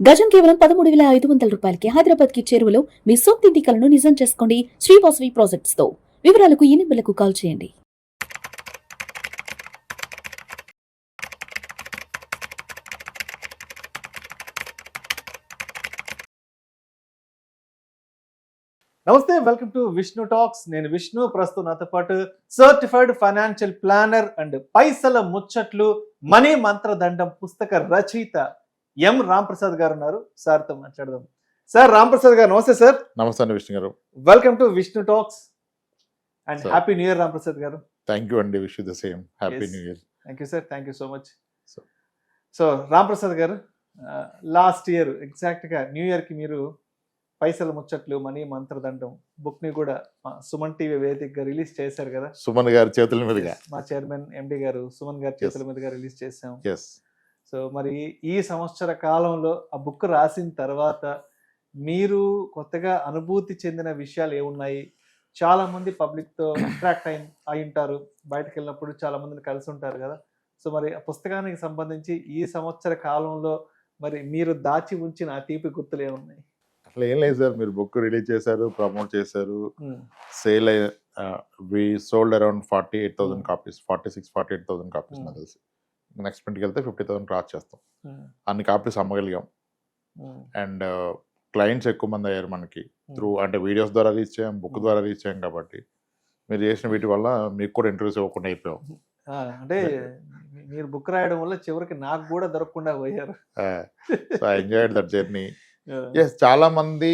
గజం కేవలం 13,500 రూపాయలకి హైదరాబాద్ కి చేరువలో మీ సొంతింటి కలను నిజం చేసుకోండి శ్రీవాసవి ప్రాజెక్ట్స్ తో. వివరాలకు ఈ నెంబర్లకు కాల్ చేయండి. నమస్తే, వెల్కమ్ టు విష్ణు టాక్స్. నేను విష్ణు. ప్రస్తుతం నాతో పాటు సర్టిఫైడ్ ఫైనాన్షియల్ ప్లానర్ అండ్ పైసల ముచ్చట్లు మనీ మంత్రదండం పుస్తక రచయిత ఎం రాంప్రసాద్ గారు ఉన్నారు. సార్తో మాట్లాడదాం. సార్ రాంప్రసాద్ గారు నమస్తే. సార్ నమస్తే అండి విష్ణు గారు. Welcome to Vishnu talks and Sir. Happy new year Ramprasad గారు. థ్యాంక్ యూ అండి. Wish the same. Happy new year. Thank you sir, thank you so much. Sir. So Ramprasad గారు, లాస్ట్ ఇయర్ ఎగ్జాక్ట్గా న్యూ ఇయర్కి మీరు పైసల ముచ్చట్లు మనీ మంత్రదండం బుక్ని కూడా సుమన్ టీవీ వేదికగా రిలీజ్ చేశారు కదా. సుమన్ గారి చేతుల మీదుగా. మా చైర్మన్ ఎండి గారు సుమన్ గారి చేతుల మీదుగా రిలీజ్ చేసాం. ఎస్. సో మరి ఈ సంవత్సర కాలంలో ఆ బుక్ రాసిన తర్వాత మీరు కొత్తగా అనుభూతి చెందిన విషయాలు ఏమున్నాయి? చాలా మంది పబ్లిక్ తో ఇంటరాక్ట్ అయి ఉంటారు, బయటకు వెళ్ళినప్పుడు చాలా మందిని కలిసి ఉంటారు కదా. సో మరి ఆ పుస్తకానికి సంబంధించి ఈ సంవత్సర కాలంలో మరి మీరు దాచి ఉంచిన ఆ తీపి గుర్తులు ఏమున్నాయి? అట్లా ఏం లేదు సార్. మీరు బుక్ రిలీజ్ చేశారు, ప్రమోట్ చేశారు, sale we sold around 48,000 copies, 48,000 copies నాకు తెలిసి. నెక్స్ట్ ప్రింట్కి వెళ్తే 50,000 క్రాస్ చేస్తాం. అన్ని కాపీస్ అమ్మగలిగాం. అండ్ క్లయింట్స్ ఎక్కువ మంది అయ్యారు మనకి త్రూ, అంటే వీడియోస్ ద్వారా రీచ్ చేయం, బుక్ ద్వారా రీచ్ చేయం. కాబట్టి మీరు చేసిన వీటి వల్ల మీకు కూడా ఇంటర్వ్యూస్ ఇవ్వకుండా అయిపోయాం. అంటే మీరు బుక్ రాయడం వల్ల చివరికి నాకు కూడా దొరకకుండా పోయారు. So I enjoyed that journey. Yes, చాలా మంది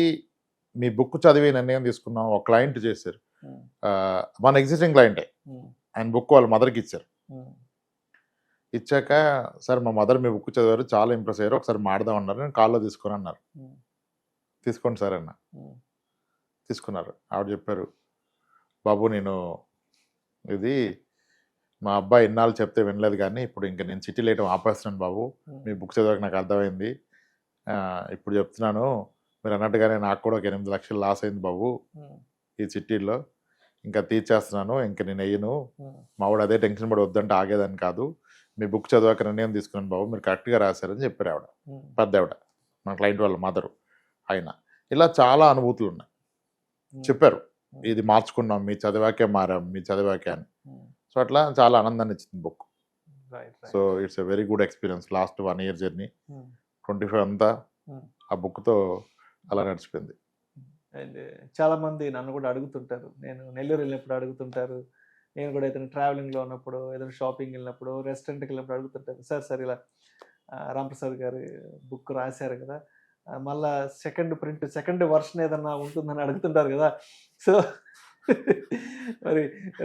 మీ బుక్ చదివి నిర్ణయం తీసుకున్నాం. ఒక క్లయింట్ చేశారు, మన ఎగ్జిస్టింగ్ క్లయింటే. ఆయన బుక్ వాళ్ళ మదర్కి ఇచ్చారు. ఇచ్చాక సార్ మా మదర్ మీ బుక్ చదివారు, చాలా ఇంప్రెస్ అయ్యారు, ఒకసారి మాడదాం అన్నారు. నేను కాల్లో తీసుకుని అన్నారు. తీసుకోండి సార్ అన్న. తీసుకున్నారు. ఆవిడ చెప్పారు, బాబు నేను ఇది మా అబ్బాయి ఇన్నాళ్ళు చెప్తే వినలేదు, కానీ ఇప్పుడు ఇంకా నేను చిట్టి లేయటం ఆపేస్తున్నాను బాబు. మీ బుక్ చదివాక నాకు అర్థమైంది. ఇప్పుడు చెప్తున్నాను, మీరు అన్నట్టుగానే నాకు కూడా ఒక 8 లక్షలు లాస్ అయింది బాబు ఈ చిట్టీల్లో. ఇంకా తీర్చేస్తున్నాను, ఇంకా నేను అయ్యను. మావాడు అదే టెన్షన్ పడి వద్దంటే ఆగేదాన్ని కాదు. మీ బుక్ చదివాక నిర్ణయం తీసుకున్నాను బాబు, మీరు కరెక్ట్గా రాశారని చెప్పారు ఆవిడ. పెద్ద ఆవిడ, మన క్లయింట్ వాళ్ళ మదరు. ఆయన ఇలా చాలా అనుభూతులు ఉన్నాయి. చెప్పారు, ఇది మార్చుకున్నాం, మీ చదివాకే మారాం, మీ చదివాకే అని. సో అట్లా చాలా ఆనందాన్ని ఇచ్చింది book. So it's a very good experience. Last 1 year journey, 25 అంతా ఆ బుక్తో అలా నడిచిపోయింది. అండ్ చాలా మంది నన్ను కూడా అడుగుతుంటారు, నేను నెల్లూరు వెళ్ళినప్పుడు అడుగుతుంటారు, నేను కూడా ఏదైనా ట్రావెలింగ్లో ఉన్నప్పుడు, ఏదైనా షాపింగ్ వెళ్ళినప్పుడు, రెస్టారెంట్కి వెళ్ళినప్పుడు అడుగుతుంటారు, సార్ ఇలా రాంప్రసాద్ గారి బుక్ రాశారు కదా, మళ్ళా సెకండ్ వర్షన్ ఏదన్నా ఉంటుందని అడుగుతుంటారు కదా. సో మరి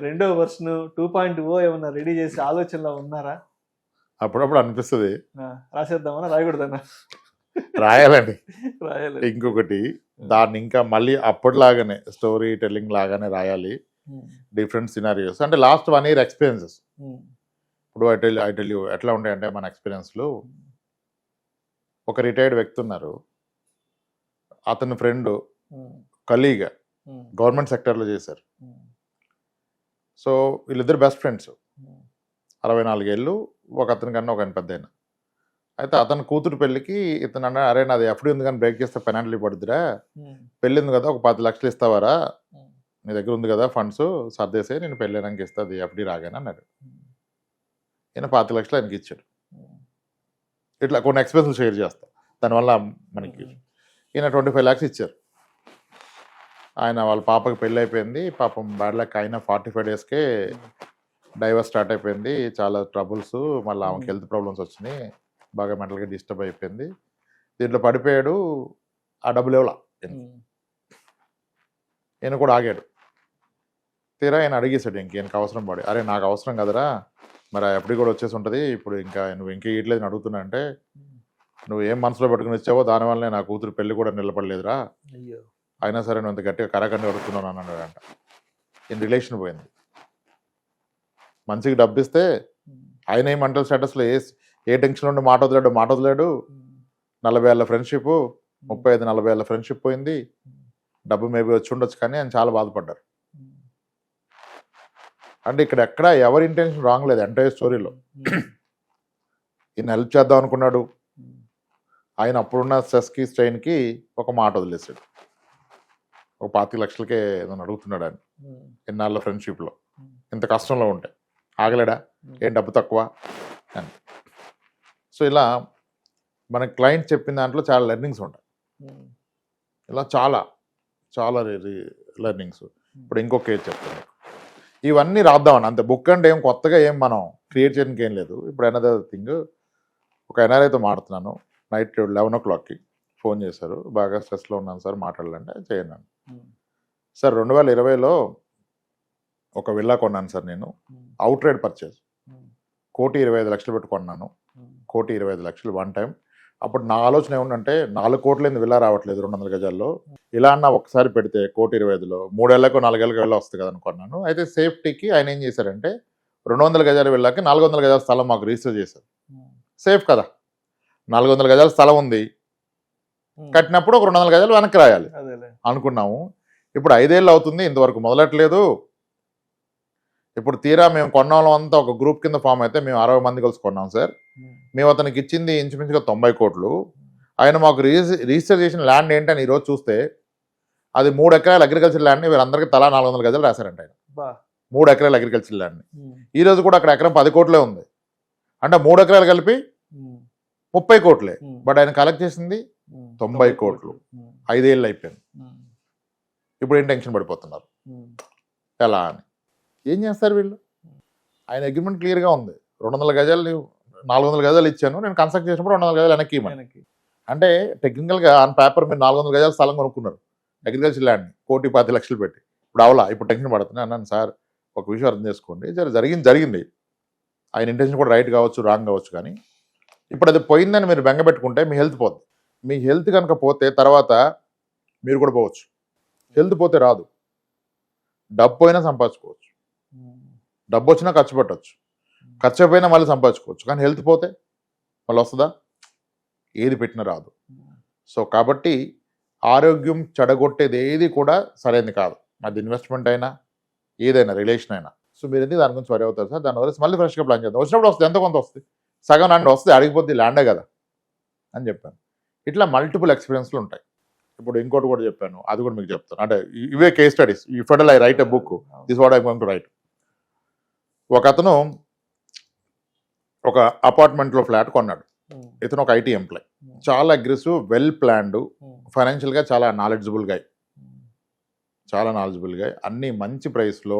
2వ వర్షన్ 2.0 ఏమన్నా రెడీ చేసి ఆలోచనలో ఉన్నారా? అప్పుడప్పుడు అనిపిస్తుంది రాసేద్దామన్నా, రాయకూడదన్నా? రాయాలండి. రాయాలి. ఇంకొకటి, దాన్ని ఇంకా మళ్ళీ అప్పటిలాగానే స్టోరీ టెల్లింగ్ లాగానే రాయాలి. డిఫరెంట్ సినారియోస్, అంటే లాస్ట్ 1 year ఎక్స్పీరియన్సెస్. ఇప్పుడు ఐ టెల్ యూ ఎట్లా ఉంటాయంటే మన ఎక్స్పీరియన్స్లు. ఒక రిటైర్డ్ వ్యక్తి ఉన్నారు, అతని ఫ్రెండ్ కలీగ్ గవర్నమెంట్ సెక్టర్లో చేశారు. సో వీళ్ళిద్దరు బెస్ట్ ఫ్రెండ్స్. 64 ఏళ్ళు, ఒక అతని కన్నా ఒక ఆయన పెద్ద ఆయన. అయితే అతని కూతురు పెళ్ళికి ఇతను అన్నా, అరే నాది ఎఫ్డీ ఉంది కానీ బ్రేక్ చేస్తే పెనాల్టీ పడుతురా, పెళ్ళి ఉంది కదా ఒక 10 లక్షలు ఇస్తావారా, నీ దగ్గర ఉంది కదా ఫండ్స్, సర్దేసే నేను పెళ్ళడానికి ఇస్తుంది ఎఫ్డీ రాగానే అన్నాడు. ఈయన 10 లక్షలు ఆయనకి ఇచ్చాడు. ఇట్లా కొన్ని ఎక్స్పెన్సులు షేర్ చేస్తా, దానివల్ల మనకి ఈయన 25 lakhs ఇచ్చారు. ఆయన వాళ్ళ పాపకి పెళ్ళి అయిపోయింది, పాపం బ్యాడ్ లక్. ఆయన 45 daysకే డైవర్స్ స్టార్ట్ అయిపోయింది, చాలా ట్రబుల్స్, మళ్ళీ ఆమెకి హెల్త్ ప్రాబ్లమ్స్ వచ్చినాయి, బాగా మెంటల్గా డిస్టర్బ్ అయిపోయింది. దీంట్లో పడిపోయాడు. ఆ డబ్బులు ఇవ్వాల ఈయన కూడా ఆగాడు. తీరా ఆయన అడిగేశాడు, ఇంకెనకు అవసరం పడి, అరే నాకు అవసరం కదరా, మరి ఎప్పటికి కూడా వచ్చేసి ఉంటుంది, ఇప్పుడు ఇంకా నువ్వు ఇంకే ఇట్లేదు అని అడుగుతున్నా అంటే, నువ్వు ఏం మనసులో పెట్టుకుని ఇచ్చావో దానివల్లనే నా కూతురు పెళ్ళి కూడా నిలబడలేదురా, అయినా సరే నువ్వు ఇంత గట్టిగా కరాకండి అడుగుతున్నాను అన్నాడంట. ఈయన రిలేషన్ పోయింది. మంచిగా డబ్బు ఇస్తే ఆయన ఏ మెంటల్ స్టేటస్లో ఏ టెన్షన్ ఉండి మాట వదిలేడు. 40 ఏళ్ళ ఫ్రెండ్షిప్, 35-40 ఏళ్ళ ఫ్రెండ్షిప్ పోయింది. డబ్బు మేబీ వచ్చి ఉండొచ్చు, కానీ ఆయన చాలా బాధపడ్డారు. అంటే ఇక్కడ ఎక్కడ ఎవరి ఇంటెన్షన్ రాంగ్ లేదు ఎంటైర్ స్టోరీలో. ఈయన హెల్ప్ చేద్దాం అనుకున్నాడు, ఆయన అప్పుడున్న స్ట్రెస్కి స్ట్రెయిన్కి ఒక మాట వదిలేసాడు. ఒక 25 లక్షలకే ఏదైనా అడుగుతున్నాడు ఆయన ఎన్నాళ్ళ ఫ్రెండ్షిప్లో, ఇంత కష్టంలో ఉంటే ఆగలేడా, ఏం డబ్బు తక్కువ అని. సో ఇలా మన క్లయింట్ చెప్పిన దాంట్లో చాలా లెర్నింగ్స్ ఉంటాయి. ఇలా చాలా చాలా లెర్నింగ్స్. ఇప్పుడు ఇంకొక కేసు చెప్తాను. ఇవన్నీ రాద్దామని అంతే. బుక్ అంటే ఏం కొత్తగా ఏం మనం క్రియేట్ చేయడానికి ఏం లేదు. ఇప్పుడు అనదర్ థింగ్, ఒక ఎన్ఆర్ఐతో మాడుతున్నాను. నైట్ 11 o'clockకి ఫోన్ చేశారు. బాగా స్ట్రెస్లో ఉన్నాను సార్, మాట్లాడాలంటే చేయను. సార్ 2020లో ఒక విల్లా కొన్నాను సార్ నేను, అవుట్ రైడ్ పర్చేజ్, 1,25,00,000 పెట్టి కొన్నాను. 1,25,00,000 వన్ టైం. అప్పుడు నా ఆలోచన ఏముందంటే 4 కోట్లైంది విల్లా రావట్లేదు 200 గజాల్లో, ఇలా అన్న ఒకసారి పెడితే 1,25,00,000 3 ఏళ్ళకో 4 ఏళ్ళకో వెళ్ళి వస్తుంది కదా అనుకున్నాను. అయితే సేఫ్టీకి ఆయన ఏం చేశారంటే 200 గజాల విల్లాకి 400 గజాల స్థలం మాకు రిజిస్టర్ చేశారు. సేఫ్ కదా, 400 గజాల స్థలం ఉంది, కట్టినప్పుడు ఒక 200 గజాలు వెనక్కి రాయాలి అనుకున్నాము. ఇప్పుడు 5 ఏళ్ళు అవుతుంది, ఇంతవరకు మొదలెట్టలేదు. ఇప్పుడు తీరా మేము కొన్న వాళ్ళం అంతా ఒక గ్రూప్ కింద ఫామ్ అయితే మేము 60 మంది కలిసి కొన్నాం సార్. మేము అతనికి ఇచ్చింది ఇంచుమించుగా 90 కోట్లు. ఆయన మాకు రిజిస్టర్ చేసిన ల్యాండ్ ఏంటని ఈరోజు చూస్తే అది 3 ఎకరాల అగ్రికల్చర్ ల్యాండ్ని వీరందరికీ తలా 400 గజాలు రాశారంట ఆయన. 3 ఎకరాల అగ్రికల్చర్ ల్యాండ్ని ఈ రోజు కూడా అక్కడ ఎకరం 10 కోట్లే ఉంది. అంటే 3 ఎకరాలు కలిపి 30 కోట్లే. బట్ ఆయన కలెక్ట్ చేసింది 90 కోట్లు. 5 ఏళ్ళు అయిపోయింది. ఇప్పుడు ఏం టెన్షన్ పడిపోతున్నారు ఎలా అని. ఏం చేస్తారు వీళ్ళు? ఆయన అగ్రిమెంట్ క్లియర్గా ఉంది. 200 గజాలు 400 గజాలు ఇచ్చాను, నేను కన్స్ట్రక్ట్ చేసినప్పుడు 200 గజాలు వెనక్కి ఇవ్వమని. అంటే టెక్నికల్గా ఆన్ పేపర్ మీరు 400 గజాల స్థలం కొనుక్కున్నారు అగ్రికల్చర్ ల్యాండ్ని 1,25,00,000 పెట్టి. ఇప్పుడు అవలా ఇప్పుడు టెన్షన్ పడుతుంది అన్నాను. సార్ ఒక విషయం అర్థం చేసుకోండి, జరిగింది. ఆయన ఇంటెన్షన్ కూడా రైట్ కావచ్చు, రాంగ్ కావచ్చు, కానీ ఇప్పుడు అది పోయిందని మీరు బెంగపెట్టుకుంటే మీ హెల్త్ పోతుంది. మీ హెల్త్ కనుక పోతే తర్వాత మీరు కూడా పోవచ్చు. హెల్త్ పోతే రాదు. డబ్బు పోయినా సంపాదించుకోవచ్చు, డబ్బు వచ్చినా ఖర్చు పెట్టవచ్చు, ఖర్చు అయిపోయినా మళ్ళీ సంపాదించుకోవచ్చు. కానీ హెల్త్ పోతే మళ్ళీ వస్తుందా? ఏది పెట్టినా రాదు. సో కాబట్టి ఆరోగ్యం చెడగొట్టేది ఏది కూడా సరైనది కాదు. అది ఇన్వెస్ట్మెంట్ అయినా ఏదైనా రిలేషన్ అయినా. సో మీరు ఎందుకు దాని గురించి వరి అవుతారు సార్? దానివల్ల మళ్ళీ ఫ్రెష్గా ప్లాన్ చేద్దాం. వచ్చినప్పుడు వస్తుంది, ఎంత కొంత వస్తుంది, సగం ల్యాండ్ వస్తుంది, అడిగిపోద్ది ల్యాండే కదా అని చెప్పాను. ఇట్లా మల్టిపుల్ ఎక్స్పీరియన్స్లు ఉంటాయి. ఇప్పుడు ఇంకోటి కూడా చెప్పాను, అది కూడా మీకు చెప్తాను. అంటే ఇవే case studies. If I right a book, this what I going to right. ఒక అతను ఒక అపార్ట్మెంట్లో ఫ్లాట్ కొన్నాడు. ఇతను ఒక ఐటీ ఎంప్లాయ్, చాలా అగ్రెసివ్, వెల్ ప్లాన్డ్, ఫైనాన్షియల్గా చాలా నాలెడ్జబుల్ గా, అన్ని మంచి ప్రైస్లో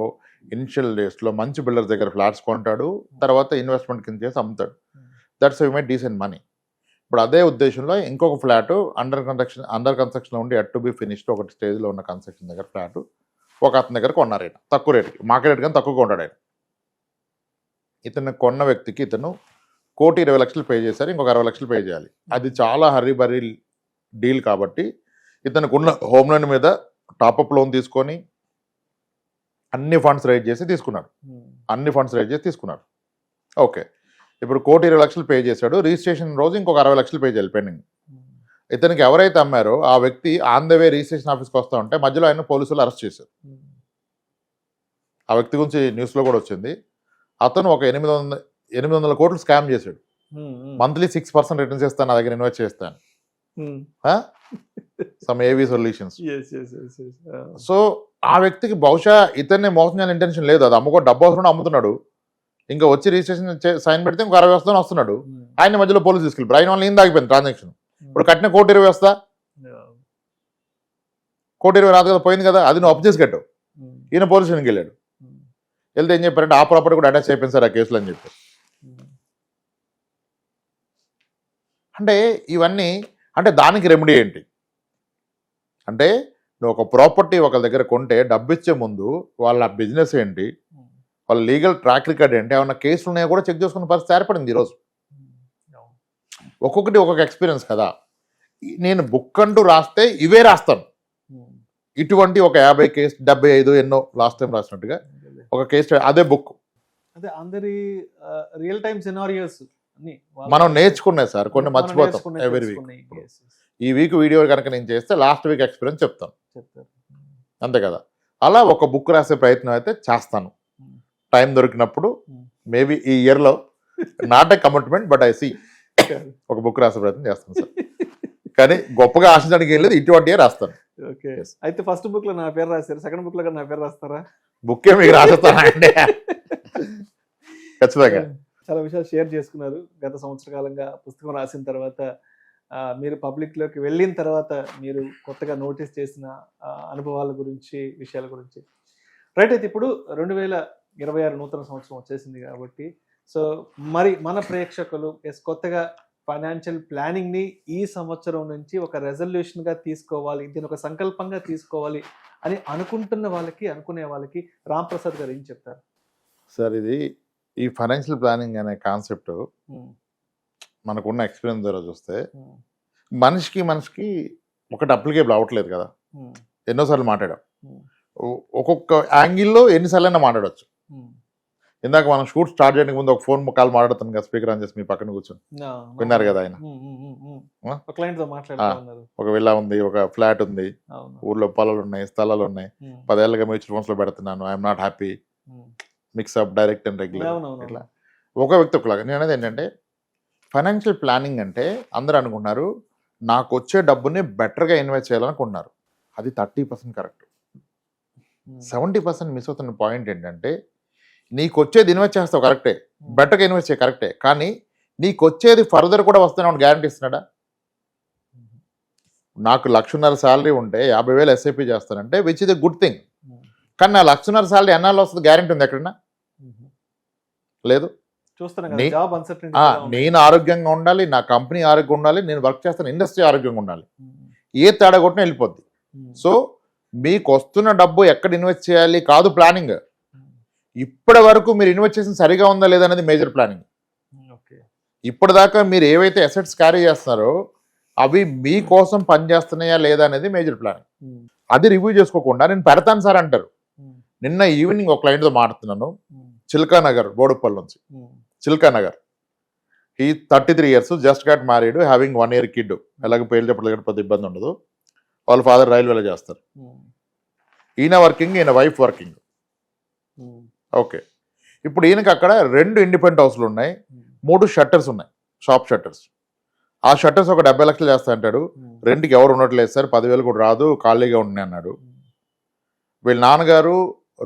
ఇనిషియల్ డేస్లో మంచి బిల్డర్ దగ్గర ఫ్లాట్స్ కొంటాడు, తర్వాత ఇన్వెస్ట్మెంట్ కింద చేసి అమ్ముతాడు. That's how you make decent money. ఇప్పుడు అదే ఉద్దేశంలో ఇంకొక ఫ్లాట్ అండర్ కన్స్ట్రక్షన్ ఉండి అట్ టు బి ఫినిష్డ్, ఒక స్టేజ్లో ఉన్న కన్స్ట్రక్షన్ దగ్గర ఫ్లాట్ ఒక అతని దగ్గర కొన్నారు. ఆయన తక్కువ రేటుకి, మార్కెట్ రేట్ కానీ తక్కువగా ఉంటాడు. ఆయన ఇతను కొన్న వ్యక్తికి ఇతను 1,20,00,000 పే చేశారు, ఇంకొక 60 లక్షలు పే చేయాలి. అది చాలా హర్రీ డీల్ కాబట్టి ఇతనికి ఉన్న హోమ్ లోన్ మీద టాపప్ లోన్ తీసుకొని అన్ని ఫండ్స్ రైజ్ చేసి తీసుకున్నాడు. ఓకే, ఇప్పుడు 1,20,00,000 పే చేశాడు. రిజిస్ట్రేషన్ రోజు ఇంకొక 60 లక్షలు పే చేయాలి పెండింగ్. ఇతనికి ఎవరైతే అమ్మారో ఆ వ్యక్తి ఆన్ ద వే రిజిస్ట్రేషన్ ఆఫీస్కి వస్తూ ఉంటే మధ్యలో ఆయన పోలీసులు అరెస్ట్ చేశారు. ఆ వ్యక్తి గురించి న్యూస్లో కూడా వచ్చింది. అతను ఒక 800 కోట్లు స్కామ్ చేశాడు. మంత్లీ 6% రిటర్న్స్ ఇస్తాను, నా దగ్గర ఇన్వెస్ట్ చేస్తాను, సమ్ ఏవీ సొల్యూషన్స్. సో ఆ వ్యక్తికి బహుశా ఇతన్ని మోసం చేయాలని ఇంటెన్షన్ లేదు. అది అమ్ముకో డబ్బు అవసరం అమ్ముతున్నాడు. ఇంకా వచ్చి రిజిస్ట్రేషన్ సైన్ పెడితే ఇంకో 60 వస్తాను వస్తున్నాడు. ఆయన మధ్యలో పోలీసు తీసుకెళ్ళి ఆయన వాళ్ళు ఏం ఆగిపోయింది ట్రాన్సాక్షన్. ఇప్పుడు కట్టిన 1,20,00,000 వస్తా, 1,20,00,000 రాదు కదా, పోయింది కదా, అది నువ్వు అప్పు చేసి కట్టావు. ఈయన పోలీస్ స్టేషన్కి వెళ్ళాడు. వెళ్తే ఏం చెప్పారంటే ఆ ప్రాపర్టీ కూడా అటాచ్ అయిపోయింది సార్ ఆ కేసులో అని చెప్పారు. అంటే ఇవన్నీ అంటే దానికి రెమెడీ ఏంటి అంటే, నువ్వు ఒక ప్రాపర్టీ ఒకరి దగ్గర కొంటే డబ్బు ఇచ్చే ముందు వాళ్ళ బిజినెస్ ఏంటి, వాళ్ళ లీగల్ ట్రాక్ రికార్డ్ ఏంటి, ఏమన్నా కేసులు ఉన్నాయో కూడా చెక్ చేసుకున్న పరిస్థితి ఏర్పడింది ఈరోజు. ఒక్కొక్కటి ఒక్కొక్క ఎక్స్పీరియన్స్ కదా. నేను బుక్ అంటూ రాస్తే ఇవే రాస్తాను. ఇటువంటి ఒక 50 కేసు 75 ఎన్నో లాస్ట్ టైం రాసినట్టుగా ఒక కేసు, అదే బుక్. అదే అందరి రియల్ టైమ్ సినారియోస్ మనం నేర్చుకున్నాయి సార్, కొన్ని మర్చిపోతాం ఎవరి వీక్. ఈ వీక్ వీడియో కనుక నేను చేస్తే లాస్ట్ వీక్ ఎక్స్పీరియన్స్ చెప్తాను, అంతే కదా. అలా ఒక బుక్ రాసే ప్రయత్నం అయితే చేస్తాను టైం దొరికినప్పుడు. మేబీ ఈ ఇయర్లో not a commitment, but I see ఒక బుక్ రాసే ప్రయత్నం చేస్తాను సార్. కానీ గొప్పగా ఆశించడానికి ఏం లేదు, ఇటువంటివే రాస్తాను. ఓకే. Yes. అయితే ఫస్ట్ బుక్ లో నా పేరు రాశారు, సెకండ్ బుక్ లో కూడా నా పేరు రాస్తారా? బుక్కే మీకు రాసేస్తానండి ఖచ్చితంగా. చాలా విషయాలు షేర్ చేసుకున్నారు. గత సంవత్సర కాలంగా పుస్తకం రాసిన తర్వాత మీరు పబ్లిక్ లోకి వెళ్ళిన తర్వాత మీరు కొత్తగా నోటీస్ చేసిన అనుభవాల గురించి, విషయాల గురించి. రైట్. అయితే ఇప్పుడు 2026 నూతన సంవత్సరం వచ్చేసింది కాబట్టి, సో మరి మన ప్రేక్షకులు కొత్తగా ఫైనాన్షియల్ ప్లానింగ్ ని ఈ సంవత్సరం నుంచి ఒక రెజల్యూషన్ గా తీసుకోవాలి, దీని ఒక సంకల్పంగా తీసుకోవాలి అని అనుకుంటున్న వాళ్ళకి, అనుకునే వాళ్ళకి రామ్ ప్రసాద్ గారు ఏం చెప్తారు? సార్, ఇది ఈ ఫైనాన్షియల్ ప్లానింగ్ అనే కాన్సెప్ట్ మనకున్న ఎక్స్పీరియన్స్ ద్వారా చూస్తే మనిషికి ఒకటి అప్లికేబుల్ అవ్వట్లేదు కదా. ఎన్నోసార్లు మాట్లాడాం, ఒక్కొక్క యాంగిల్లో ఎన్నిసార్లైనా మాట్లాడవచ్చు. ఇందాక మనం షూట్ స్టార్ట్ చేయడానికి ముందు ఒక ఫోన్ కాల్ మాట్లాడుతాను కదా, స్పీకర్ ఆన్ చేసి మీ పక్కన కూర్చొని విన్నారు కదా ఆయన. ఒక విల్లా ఉంది, ఒక ఫ్లాట్ ఉంది, ఊర్లో పొలాలు ఉన్నాయి, స్థలాలు ఉన్నాయి, 10 ఏళ్ళుగా మ్యూచువల్ ఫండ్స్ లో పెడుతున్నాను, I'm not happy, mix-up, direct and regular, ఇట్లా ఒక వ్యక్తి ఒకలాగా. నేను అనేది ఏంటంటే, ఫైనాన్షియల్ ప్లానింగ్ అంటే అందరూ అనుకుంటున్నారు నాకు వచ్చే డబ్బుని బెటర్గా ఇన్వెస్ట్ చేయాలనుకుంటున్నారు. అది 30% కరెక్ట్. 70% మిస్ అవుతున్న పాయింట్ ఏంటంటే, నీకు వచ్చేది ఇన్వెస్ట్ చేస్తావు కరెక్టే, బెటర్గా ఇన్వెస్ట్ చేయ కరెక్టే, కానీ నీకు వచ్చేది ఫర్దర్ కూడా వస్తున్నావు గ్యారంటీ ఇస్తున్నాడా? నాకు 1,50,000 శాలరీ ఉంటే 50,000 ఎస్ఐపి చేస్తానంటే which is a good thing. కానీ నా 1,50,000 శాలరీ ఎన్నాళ్ళు వస్తుంది గ్యారంటీ ఉంది ఎక్కడన్నా? లేదు. నేను ఆరోగ్యంగా ఉండాలి, నా కంపెనీ ఆరోగ్యంగా ఉండాలి, నేను వర్క్ చేస్తాను ఇండస్ట్రీ ఆరోగ్యంగా ఉండాలి. ఏ తేడా కొట్టినా వెళ్ళిపోద్ది. సో మీకు వస్తున్న డబ్బు ఎక్కడ ఇన్వెస్ట్ చేయాలి కాదు ప్లానింగ్. ఇప్పటి వరకు మీరు ఇన్వెస్ట్ చేసిన సరిగా ఉందా లేదా అనేది మేజర్ ప్లానింగ్. ఇప్పటిదాకా మీరు ఏవైతే అసెట్స్ క్యారీ చేస్తున్నారో అవి మీకోసం పనిచేస్తున్నాయా లేదా అనేది మేజర్ ప్లానింగ్. అది రివ్యూ చేసుకోకుండా నేను పెడతాను సార్ అంటారు. నిన్న ఈవినింగ్ ఒక క్లయింట్తో మాట్లాడుతున్నాను, చిల్కా నగర్, బోడుప్పల్ నుంచి. చిల్కా నగర్, ఈ 33 years, just got married, having 1 year kid. ఎలాగో పేర్లు చెప్పలేదు, పెద్ద ఇబ్బంది ఉండదు. వాళ్ళ ఫాదర్ రైల్వేలో చేస్తారు. ఈయన వర్కింగ్, ఈయన వైఫ్ వర్కింగ్. ఓకే. ఇప్పుడు ఈయనకి అక్కడ 2 ఇండిపెండెంట్ హౌస్లు ఉన్నాయి, 3 షట్టర్స్ ఉన్నాయి, షాప్ షట్టర్స్. ఆ షట్టర్స్ ఒక 70 లక్షలు చేస్తా అంటాడు. రెంట్కి ఎవరు ఉండట్లేదు సార్, 10,000 కూడా రాదు, ఖాళీగా ఉన్నాయి అన్నాడు. వీళ్ళ నాన్నగారు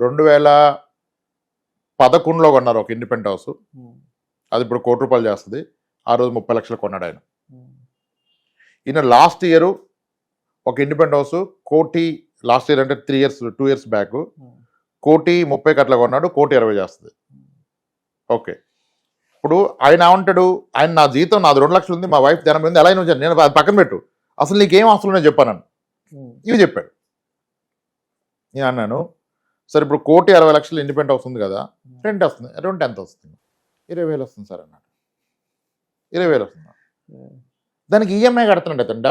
2011లో కొన్నారు ఒక ఇండిపెండెంట్ హౌస్. అది ఇప్పుడు 1 కోటి రూపాయలు చేస్తుంది. ఆ రోజు 30 లక్షలు కొన్నాడు ఆయన. ఈయన లాస్ట్ ఇయర్ ఒక ఇండిపెండెంట్ హౌస్ 1 కోటి, లాస్ట్ ఇయర్ అంటే 2 years బ్యాక్ 1,30,00,000 అట్లా కొన్నాడు, 1,20,00,000 చేస్తుంది. ఓకే. ఇప్పుడు ఆయన ఏమంటాడు, ఆయన నా జీతం నాది 2 లక్షలు ఉంది, మా వైఫ్ 80 ఉంది, ఎలా అయినా నేను అది పక్కన పెట్టు, అసలు నీకేం అవసరం నేను చెప్పాను. ఇవి చెప్పాడు. నేను అన్నాను, సార్ ఇప్పుడు 1,60,00,000 ఇండిపెండెంట్ హౌస్ ఉంది కదా, రెంట్ వస్తుంది, రెంట్ ఎంత వస్తుంది? 20,000 వస్తుంది సార్ అన్నాడు. 20,000 వస్తుంది. దానికి ఈఎంఐ కడుతున్నాడు అతను.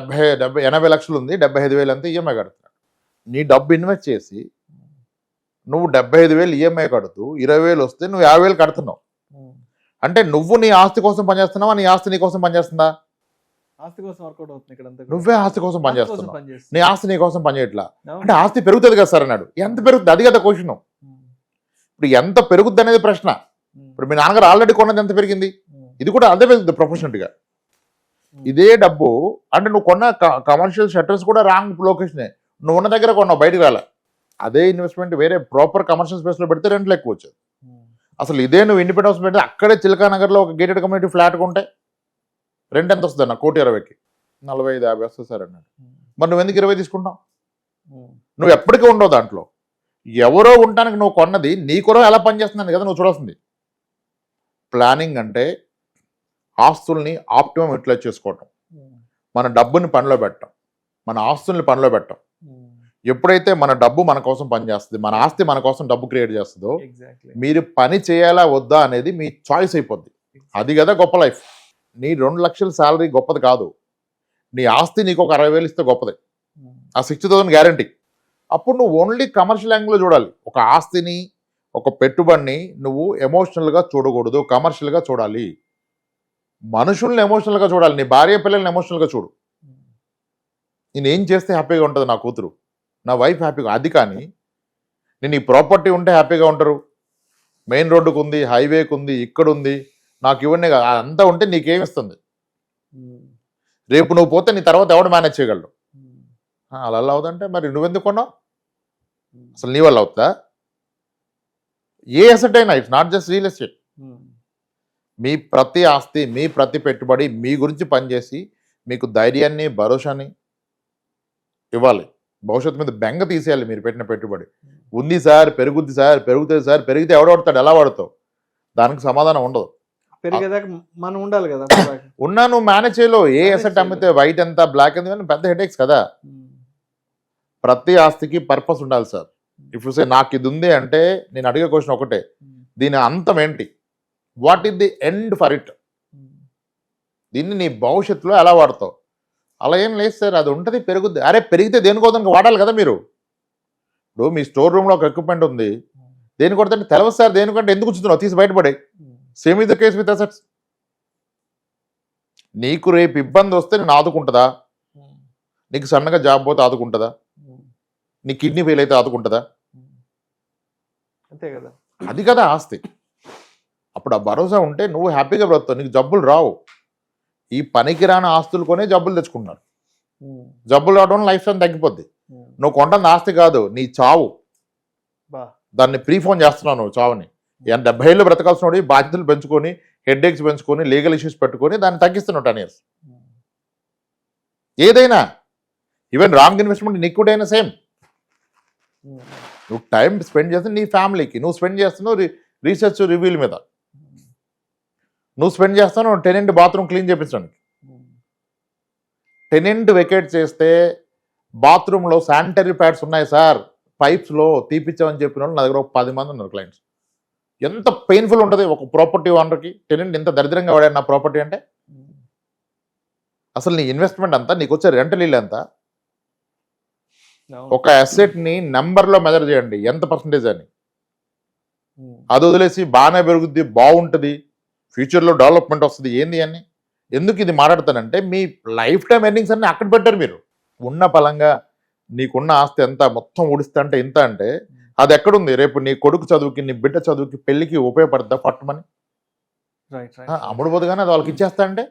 80 లక్షలు ఉంది, 75,000 అంతా ఈఎంఐ కడుతున్నాడు. నీ డబ్బు ఇన్వెస్ట్ చేసి నువ్వు 75,000 ఈఎంఐ కడుతూ 20,000 వస్తే నువ్వు 50,000 కడుతున్నావు. అంటే నువ్వు నీ ఆస్తి కోసం పనిచేస్తున్నావా, నీ ఆస్తి నీ కోసం పనిచేస్తుందా? ఆస్తి కోసం వర్కౌట్ అవుతుంది ఇక్కడ. నువ్వే ఆస్తి కోసం పనిచేస్తున్నావు, నీ ఆస్తి నీ కోసం పనిచేయట్లా. అంటే ఆస్తి పెరుగుతుంది కదా సార్ అన్నాడు. ఎంత పెరుగుతుంది? అది కదా క్వశ్చన్. ఇప్పుడు ఎంత పెరుగుద్ది అనేది ప్రశ్న. ఇప్పుడు మీ నాన్నగారు ఆల్రెడీ కొన్నది ఎంత పెరిగింది, ఇది కూడా అదే పెరుగుతుంది ప్రొఫెషనల్గా. ఇదే డబ్బు అంటే నువ్వు కొన్న కమర్షియల్ షట్టర్స్ కూడా రాంగ్ లొకేషనే, నువ్వు ఉన్న దగ్గర కొన్నావు, బయటకు రాలే. అదే ఇన్వెస్ట్మెంట్ వేరే ప్రాపర్ కమర్షియల్ స్పేస్లో పెడితే రెంట్లు ఎక్కువ వచ్చేది. అసలు ఇదే నువ్వు ఇండిపెండెంట్ హౌస్ పెడితే అక్కడే చిల్కా నగర్లో ఒక గేటెడ్ కమ్యూనిటీ ఫ్లాట్ కొంటే రెంట్ ఎంత వస్తుంది అన్న? 1,20,00,000కి 45-50 వస్తుంది సార్ అన్నాడు. మరి నువ్వు ఎందుకు 20 తీసుకుంటావు? నువ్వు ఎప్పటికీ ఉండవు దాంట్లో. ఎవరో ఉండటానికి నువ్వు కొన్నది నీ కొరకు ఎలా పనిచేస్తుందని కదా నువ్వు చూడాల్సింది. ప్లానింగ్ అంటే ఆస్తుల్ని ఆప్టిమం యూటిలైజ్ చేసుకోవటం, మన డబ్బుని పనిలో పెట్టడం, మన ఆస్తుల్ని పనిలో పెట్టడం. ఎప్పుడైతే మన డబ్బు మన కోసం పనిచేస్తుంది, మన ఆస్తి మన కోసం డబ్బు క్రియేట్ చేస్తుందో, మీరు పని చేయాలా వద్దా అనేది మీ చాయిస్ అయిపోద్ది. అది కదా గొప్ప లైఫ్. నీ 2 లక్షల శాలరీ గొప్పది కాదు, నీ ఆస్తి నీకు ఒక 60,000 ఇస్తే గొప్పది. ఆ 60,000 గ్యారంటీ. అప్పుడు నువ్వు ఓన్లీ కమర్షియల్ యాంగిల్లో చూడాలి. ఒక ఆస్తిని, ఒక పెట్టుబడిని నువ్వు ఎమోషనల్గా చూడకూడదు, కమర్షియల్గా చూడాలి. మనుషుల్ని ఎమోషనల్గా చూడాలి. నీ భార్య పిల్లల్ని ఎమోషనల్గా చూడు. నేను ఏం చేస్తే హ్యాపీగా ఉంటుంది నా కూతురు, నా వైఫ్ హ్యాపీగా, అది. కానీ నేను ఈ ప్రాపర్టీ ఉంటే హ్యాపీగా ఉంటారు, మెయిన్ రోడ్డుకు ఉంది, హైవేకి ఉంది, ఇక్కడ ఉంది, నాకు ఇవన్నీ అంతా ఉంటే నీకేమిస్తుంది? రేపు నువ్వు పోతే నీ తర్వాత ఎవడు మేనేజ్ చేయగలడు? అలా అవుతుందంటే మరి నువ్వెందుకు కొన్నావు? అసలు నీ వల్ల అవుతుందా? ఏ అసెట్ అయినా, it's not just real estate. మీ ప్రతి ఆస్తి, మీ ప్రతి పెట్టుబడి మీ గురించి పనిచేసి మీకు ధైర్యాన్ని, భరోసాని ఇవ్వాలి. భవిష్యత్తు మీద బెంగ తీసేయాలి. మీరు పెట్టిన పెట్టుబడి ఉంది సార్, పెరుగుద్ది సార్, పెరుగుతుంది సార్, పెరిగితే ఎవడు వాడతాడు, ఎలా వాడతావు? దానికి సమాధానం ఉండదు. పెరిగేదాకా మనం ఉండాలి కదా. ఉన్నా నువ్వు మేనేజ్ చేయలో. ఏ అసెట్ అమ్మితే వైట్ ఎంత, బ్లాక్ ఎంత, పెద్ద హెడేక్స్ కదా. ప్రతి ఆస్తికి పర్పస్ ఉండాలి సార్. ఇఫ్ యూ సే నాకు ఇది ఉంది అంటే నేను అడిగే క్వశ్చన్ ఒకటే, దీని అంతం ఏంటి? What is the end for it? దీన్ని నీ భవిష్యత్తులో ఎలా వాడతావు? అలా ఏం లేదు సార్, అది ఉంటుంది, పెరుగుద్ది. అరే పెరిగితే దేనికోదానికి వాడాలి కదా మీరు. ఇప్పుడు మీ స్టోర్ రూమ్లో ఒక ఎక్విప్మెంట్ ఉంది, దేని కొడితే తెలవదు సార్, దేనికంటే ఎందుకు ఉంచుతున్నావు, తీసి బయటపడే. Same is the case with assets. నీకు రేపు ఇబ్బంది వస్తే నేను ఆదుకుంటుందా? నీకు సన్నగా జాబ్ పోతే ఆదుకుంటుందా? నీ కిడ్నీ ఫెయిల్ అయితే ఆదుకుంటుందా? అంతే కదా. అది కదా ఆస్తి. అప్పుడు ఆ భరోసా ఉంటే నువ్వు హ్యాపీగా బ్రతుకుతావు, నీకు జబ్బులు రావు. ఈ పనికిరాని ఆస్తులు కొనే జబ్బులు తెచ్చుకున్నారు. జబ్బులు రావడం లైఫ్ టైం తగ్గిపోద్ది. నువ్వు కొంటుంది ఆస్తి కాదు, నీ చావు. దాన్ని ప్రీఫోన్ చేస్తున్నావు నువ్వు చావుని. 70 ఏళ్ళు బ్రతకాల్సిన వాడి బాధ్యతలు పెంచుకొని, హెడ్ఏక్స్ పెంచుకొని, లీగల్ ఇష్యూస్ పెట్టుకొని దాన్ని తగ్గిస్తున్నావు 10 years. ఏదైనా ఈవెన్ రాంగ్ ఇన్వెస్ట్మెంట్ నీకు కూడా అయినా సేమ్. నువ్వు టైం స్పెండ్ చేస్తే నీ ఫ్యామిలీకి, నువ్వు స్పెండ్ చేస్తున్నావు రీసెర్చ్ రివ్యూల మీద, నువ్వు స్పెండ్ చేస్తావు టెనెంట్ బాత్రూమ్ క్లీన్ చేయించడానికి. టెనెంట్ వెకేట్ చేస్తే బాత్రూంలో శానిటరీ ప్యాడ్స్ ఉన్నాయి సార్, పైప్స్లో తీపిచ్చామని చెప్పిన వాళ్ళు నా దగ్గర ఒక 10 మంది ఉన్నారు క్లయింట్స్. ఎంత పెయిన్ఫుల్ ఉంటుంది ఒక ప్రాపర్టీ ఓనర్కి. టెనెంట్ ఎంత దరిద్రంగా వాడాడు నా ప్రాపర్టీ అంటే. అసలు నీ ఇన్వెస్ట్మెంట్ అంతా, నీకు వచ్చే రెంటల్ ఇల్లు ఎంత? ఒక అసెట్ని నెంబర్లో మెజర్ చేయండి ఎంత పర్సంటేజ్ అని. అది వదిలేసి బాగానే పెరుగుద్ది, బాగుంటుంది, ఫ్యూచర్లో డెవలప్మెంట్ వస్తుంది ఏంది అని ఎందుకు ఇది మాట్లాడతానంటే, మీ లైఫ్ టైం ఎర్నింగ్స్ అన్ని అక్కడ పెట్టారు మీరు. ఉన్న పలంగా నీకున్న ఆస్తి ఎంత మొత్తం ఊడిస్తే అంటే ఇంత అంటే అది ఎక్కడుంది? రేపు నీ కొడుకు చదువుకి, నీ బిడ్డ చదువుకి, పెళ్లికి ఉపయోగపడుతుందా? పట్టుమని అమ్ముడు పోదు కానీ అది వాళ్ళకి ఇచ్చేస్తా అంటే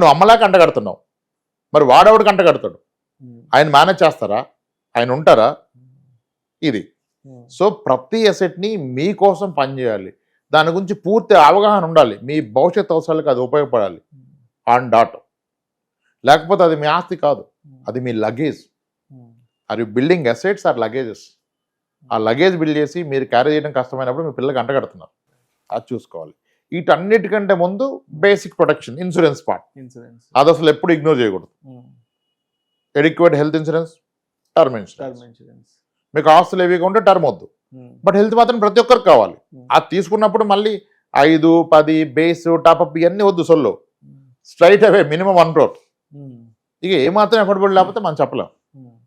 నువ్వు అమ్మలాగా అంటగడుతున్నావు. మరి వాడేవాడికి అంటగడతాడు. ఆయన మేనేజ్ చేస్తారా? ఆయన ఉంటారా? ఇది. సో ప్రతి అసెట్ని మీకోసం పనిచేయాలి, దాని గురించి పూర్తి అవగాహన ఉండాలి, మీ భవిష్యత్ అవసరాలకు అది ఉపయోగపడాలి ఆన్ డాట్. లేకపోతే అది మీ ఆస్తి కాదు, అది మీ luggage. Are you building assets or luggages? ఆ లగేజ్ బిల్డ్ చేసి మీరు క్యారీ చేయడం కష్టమైనప్పుడు మీ పిల్లలకి అంటగడుతున్నారు. అది చూసుకోవాలి. వీటన్నిటికంటే ముందు బేసిక్ ప్రొటెక్షన్, ఇన్సూరెన్స్ పార్ట్. అది అసలు ఎప్పుడు ఇగ్నోర్ చేయకూడదు. Adequate health insurance, term insurance. మీకు ఆస్తులు ఏవిగా ఉంటే టర్మ్ వద్దు, బట్ హెల్త్ మాత్రం ప్రతి ఒక్కరికి కావాలి. అది తీసుకున్నప్పుడు మళ్ళీ 5, 10 బేస్ టాప్అప్ ఇవన్నీ వద్దు. సొల్లు స్ట్రైట్ అవే మినిమం 1 crore. ఇక ఏమాత్రం ఎఫర్డబుల్ లేకపోతే మనం చెప్పలేం.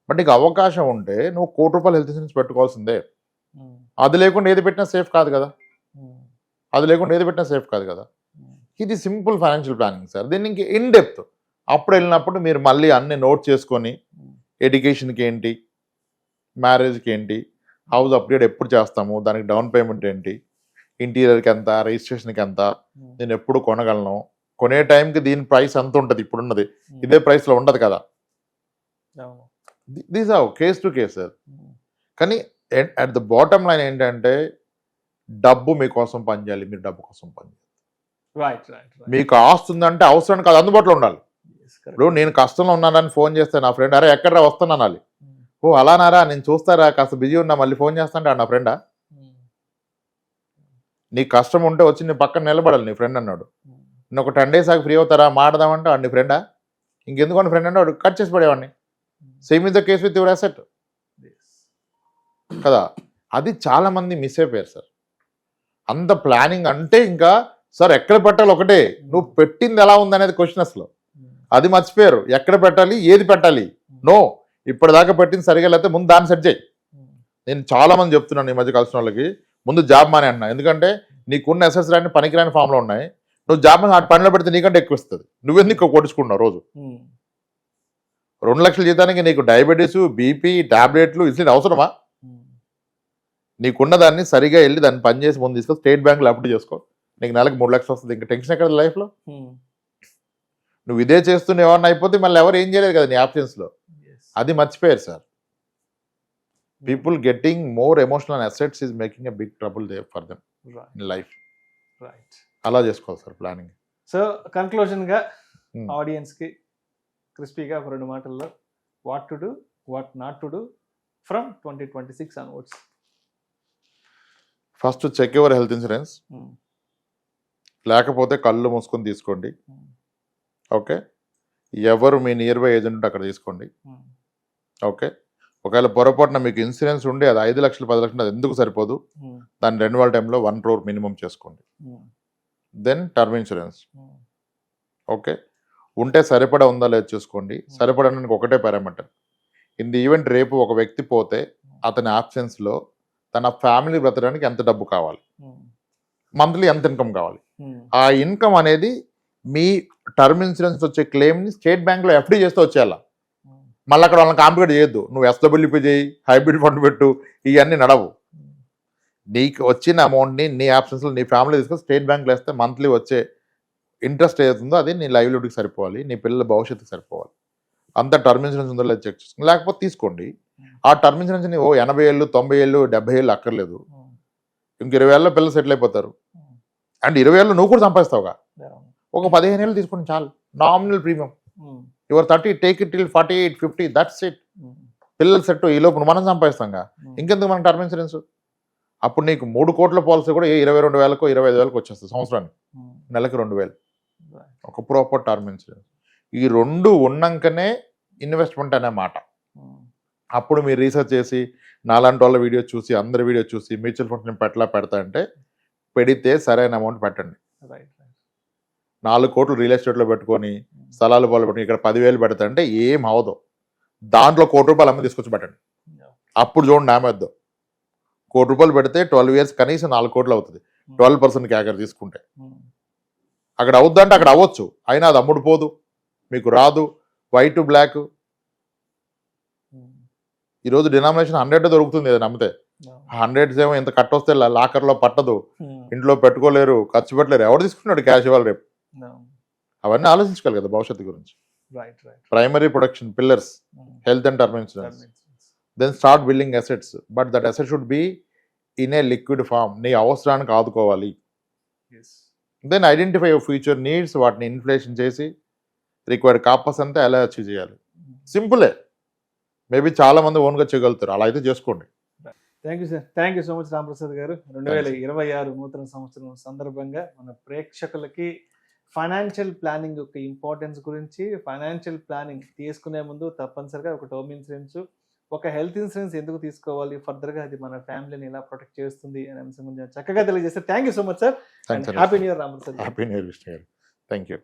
బట్ నీకు అవకాశం ఉంటే నువ్వు ₹1 హెల్త్ ఇన్సూరెన్స్ పెట్టుకోవాల్సిందే. అది లేకుండా ఏది పెట్టినా సేఫ్ కాదు కదా. ఇది సింపుల్ ఫైనాన్షియల్ ప్లానింగ్ సార్. దీన్ని ఇంక ఇన్ డెప్త్ అప్పుడు వెళ్ళినప్పుడు మీరు మళ్ళీ అన్ని నోట్ చేసుకొని, ఎడ్యుకేషన్కి ఏంటి, మ్యారేజ్కి ఏంటి, హౌస్ అప్గ్రేడ్ ఎప్పుడు చేస్తాము, దానికి డౌన్ పేమెంట్ ఏంటి, ఇంటీరియర్కి ఎంత, రిజిస్ట్రేషన్కి ఎంత, నేను ఎప్పుడు కొనగలను, కొనే టైంకి దీని ప్రైస్ ఎంత ఉంటుంది, ఇప్పుడున్నది ఇదే ప్రైస్లో ఉండదు కదా. These are case to case sir. కానీ అట్ ద బాటమ్ లైన్ ఏంటంటే డబ్బు మీకోసం పనిచేయాలి, మీరు డబ్బు కోసం పనిచేయాలి. మీకు ఆస్తుందంటే అవసరానికి అది అందుబాటులో ఉండాలి. ఇప్పుడు నేను కష్టంలో ఉన్నానని ఫోన్ చేస్తే నా ఫ్రెండ్, అరే ఎక్కడరా వస్తాను అనాలి. ఓ అలానారా, నేను చూస్తారా, కాస్త బిజీ ఉన్నా మళ్ళీ ఫోన్ చేస్తాంటే నా ఫ్రెండా? నీకు కష్టం ఉంటే వచ్చి నీ పక్కన నిలబడాలి నీ ఫ్రెండ్ అన్నాడు. నేను ఒక 10 days ఆగి ఫ్రీ అవుతారా మాడదామంటే వాడు నీ ఫ్రెండా? ఇంకెందుకు ఫ్రెండ్ అంటే వాడు కట్ చేసి పడేవాడిని. Same is the case with your asset కదా. అది చాలా మంది మిస్ అయిపోయారు సార్. అంత ప్లానింగ్ అంటే ఇంకా సార్ ఎక్కడ పెట్టాలి ఒకటే, నువ్వు పెట్టింది ఎలా ఉంది అనేది క్వశ్చన్ అసలు అది మర్చిపోయారు. ఎక్కడ పెట్టాలి, ఏది పెట్టాలి, నో ఇప్పటిదాకా పెట్టింది సరిగా లేకపోతే ముందు దాన్ని సెట్ చేయి. నేను చాలా మంది చెప్తున్నాను ఈ మధ్య కలిసిన వాళ్ళకి, ముందు జాబ్ మానే అన్నా. ఎందుకంటే నీకున్న అసెట్స్ రాని పనికిరాని ఫామ్లో ఉన్నాయి. నువ్వు జాబ్ ఆ పనిలో పెడితే నీకంటే ఎక్కువ ఇస్తుంది. నువ్వెందుకు కొట్టించుకున్నావు రోజు 2 లక్షల జీతానికి నీకు డయాబెటీస్, బీపీ, టాబ్లెట్లు ఇట్లా అవసరమా? నీకున్న దాన్ని సరిగా వెళ్ళి దాన్ని పని చేసి ముందు తీసుకో, స్టేట్ బ్యాంకులో అప్లై చేసుకో, నీకు నెలకు 3 లక్షలు వస్తుంది. ఇంకా టెన్షన్ ఎక్కడ లైఫ్లో? నువ్వు ఇదే చేస్తున్న ఏమన్నా అయిపోతే మళ్ళీ ఎవరు ఏం చేయలేదు కదా నీ ఆప్షన్స్లో. అది మర్చిపోయారు సార్. People getting more emotional assets is making a big trouble they for them in life. Right. అలా చేసుకోవాలి సార్ ప్లానింగ్. సో కన్క్లూజన్గా ఆడియన్స్కి క్రిస్పీగా ఒక 2 మాటల్లో what to do, what not to do from 2026 onwards. First check your health insurance. లేకపోతే కళ్ళు మూసుకొని తీసుకోండి. ఓకే. ఎవరు మీ నియర్ బై ఏజెంట్ ఉంటే అక్కడ తీసుకోండి. ఓకే. ఒకవేళ పొరపాటున మీకు ఇన్సూరెన్స్ ఉండి అది 5 లక్షలు 10 లక్షలు అది ఎందుకు సరిపోదు, దాన్ని రెన్యువల్ టైంలో 1 crore మినిమం చేసుకోండి. Then term insurance. ఓకే. ఉంటే సరిపడా ఉందా లేదు చూసుకోండి. సరిపడడానికి ఒకటే పారామీటర్. ఇన్ ది ఈవెంట్ రేపు ఒక వ్యక్తి పోతే అతని ఆప్షన్స్లో తన ఫ్యామిలీ బ్రతకడానికి ఎంత డబ్బు కావాలి, మంత్లీ ఎంత ఇన్కమ్ కావాలి, ఆ ఇన్కమ్ అనేది మీ టర్మ్ ఇన్సూరెన్స్ వచ్చే క్లెయిమ్ని స్టేట్ బ్యాంక్లో ఎఫ్డీ చేస్తే వచ్చేయాల. మళ్ళీ అక్కడ వాళ్ళని కాంప్లికేట్ చేయొద్దు. నువ్వు ఎస్డబ్ల్యూపీ చేయి, హైబ్రిడ్ ఫండ్ పెట్టు, ఇవన్నీ నడవు. నీకు వచ్చిన అమౌంట్ని నీ ఆప్షన్స్లో నీ ఫ్యామిలీ తీసుకొని స్టేట్ బ్యాంక్లో వేస్తే మంత్లీ వచ్చే ఇంట్రెస్ట్ ఏదైతుందో అది నీ లైవ్లీహుడ్కి సరిపోవాలి, నీ పిల్లల భవిష్యత్తుకి సరిపోవాలి. అంత టర్మ్ ఇన్సూరెన్స్ ఉందో లేదు చెక్ చేసుకోండి. లేకపోతే తీసుకోండి. ఆ టర్మ్ ఇన్సూరెన్స్ని 80 ఏళ్ళు 90 ఏళ్ళు 70 ఏళ్ళు అక్కర్లేదు. ఇంక 20 ఏళ్ళలో పిల్లలు సెటిల్ అయిపోతారు. అండ్ 20 ఏళ్ళు నువ్వు కూడా సంపాదిస్తావుగా. ఒక 15 ఏళ్ళు తీసుకోండి చాలు. Nominal premium. Your 30 take it till 48 50 that's it. పిల్లలు సెట్ ఈ లోపు మనం సంపాదిస్తాంగా, ఇంకెందుకు మనకు టర్మ్ ఇన్సూరెన్స్. అప్పుడు నీకు 3 కోట్ల పాలసీ కూడా 22,000కో 25,000కో వచ్చేస్తుంది సంవత్సరానికి. నెలకి 2,000. ఒక ప్రాపర్ టర్మ్ ఇన్సూరెన్స్. ఈ 2 ఉన్నాకనే ఇన్వెస్ట్మెంట్ అనే మాట. అప్పుడు మీరు రీసెర్చ్ చేసి నాలాంటి వాళ్ళ వీడియో చూసి అందరి వీడియో చూసి మ్యూచువల్ ఫండ్స్ నేను పెడతా అంటే పెడితే సరైన అమౌంట్ పెట్టండి. 4 కోట్లు రియల్ ఎస్టేట్లో పెట్టుకొని స్థలాలు పాలు పెట్టుకుని ఇక్కడ 10,000 పెడతా అంటే ఏం అవదు. దాంట్లో ₹1 అమ్మ తీసుకొచ్చి పెట్టండి. అప్పుడు చూడండి నామేద్దాం. ₹1 పెడితే 12 years కనీసం 4 కోట్లు అవుతుంది. 12% క్యాకర్ తీసుకుంటే అక్కడ అవుద్దంటే అక్కడ అవ్వచ్చు. అయినా అది అమ్ముడు పోదు, మీకు రాదు. White to black. ఈరోజు డినామినేషన్ 100 దొరుకుతుంది ఏదైనా నమ్మితే. 100 ఏమో ఇంత కట్టొస్తే లాకర్లో పట్టదు, ఇంట్లో పెట్టుకోలేరు, ఖర్చు పెట్టలేరు. ఎవరు తీసుకున్నాడు క్యాష్ ఇవ్వాలి రేపు? అవన్నీ ఆలోచించుకోవాలి కదా భవిష్యత్తు గురించి. Primary protection pillars health and term insurance. Then start building assets. But that asset should be in a liquid form. నీ అవసరానికి ఆదుకోవాలి. Then identify your future needs. వాటిని ఇన్ఫ్లేషన్ చేసి రిక్వైర్డ్ కాపస్ అంతా ఎలా అచీవ్ చేయాలి. సింపులే. మేబీ చాలా మంది ఓన్గా చేయగలుగుతారు. అలా అయితే చేసుకోండి. Thank you sir. Thank you so much Ramprasad గారు. 2026 నూతన సంవత్సరం సందర్భంగా మన ప్రేక్షకులకి ఫైనాన్షియల్ ప్లానింగ్ యొక్క ఇంపార్టెన్స్ గురించి, ఫైనాన్షియల్ ప్లానింగ్ తీసుకునే ముందు తప్పనిసరిగా ఒక టర్మ్ ఇన్సూరెన్స్, ఒక హెల్త్ ఇన్సూరెన్స్ ఎందుకు తీసుకోవాలి, ఫర్దర్గా అది మన ఫ్యామిలీని ఎలా ప్రొటెక్ట్ చేస్తుంది అనే అంశం గురించి చక్కగా తెలియజేస్తారు. Thank you so much sir. Happy new year Ramprasad. Happy new year Vishnu garu. Thank you.